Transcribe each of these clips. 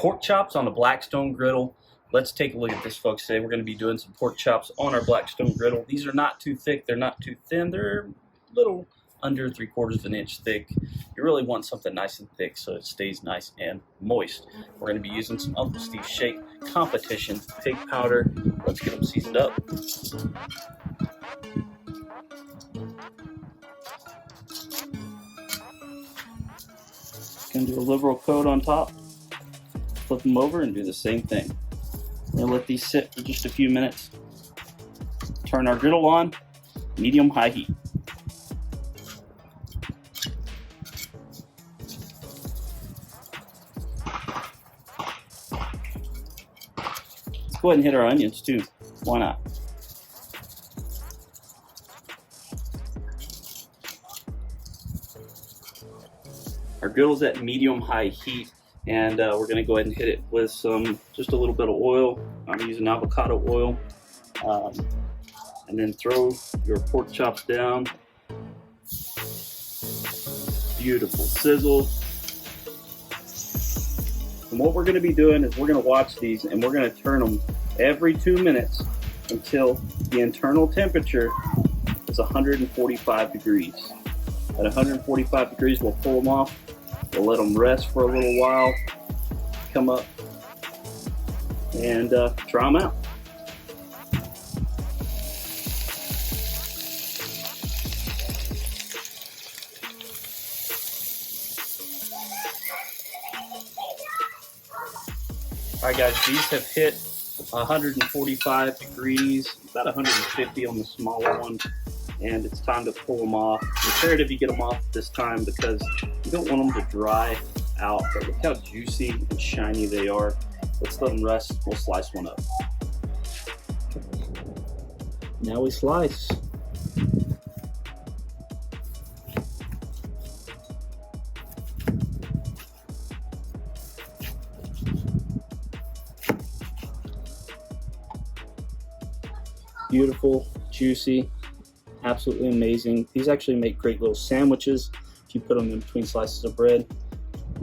pork chops on a Blackstone griddle. Let's take a look at this, folks. Today we're going to be doing some pork chops on our Blackstone griddle. These are not too thick, they're not too thin, they're a little under 3/4 of an inch thick. You really want something nice and thick so it stays nice and moist. We're going to be using some Uncle Steve's Shake Competition pig powder. Let's get them seasoned up. Going to do a liberal coat on top. Flip them over and do the same thing. We're going to let these sit for just a few minutes. Turn our griddle on, medium-high heat. Let's go ahead and hit our onions too. Why not? Our griddle's at medium-high heat, and we're going to go ahead and hit it with just a little bit of oil. I'm using avocado oil, and then throw your pork chops down. Beautiful sizzle. And what we're going to be doing is we're going to watch these, and we're going to turn them every 2 minutes until the internal temperature is 145 degrees. At 145 degrees, we'll pull them off. We'll let them rest for a little while, come up, and try them out. All right, guys, these have hit 145 degrees, about 150 on the smaller one, and it's time to pull them off. It's imperative you get them off this time because you don't want them to dry out, but look how juicy and shiny they are. Let's let them rest. We'll slice one up. Now we slice. Beautiful, juicy, absolutely amazing. These actually make great little sandwiches if you put them in between slices of bread.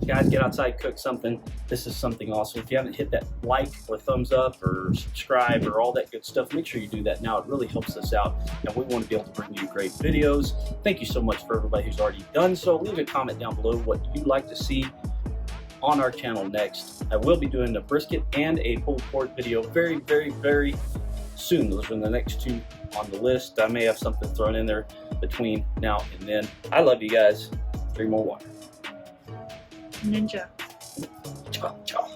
Guys, get outside, cook something. This is something awesome. If you haven't hit that like or thumbs up or subscribe or all that good stuff, make sure you do that now. It really helps us out, and we want to be able to bring you great videos. Thank you so much for everybody who's already done so. Leave a comment down below what you'd like to see on our channel next. I will be doing a brisket and a pulled pork video very, very, very soon. Those are the next two on the list. I may have something thrown in there between now and then. I love you guys. Drink more water. Ninja. Ciao, ciao.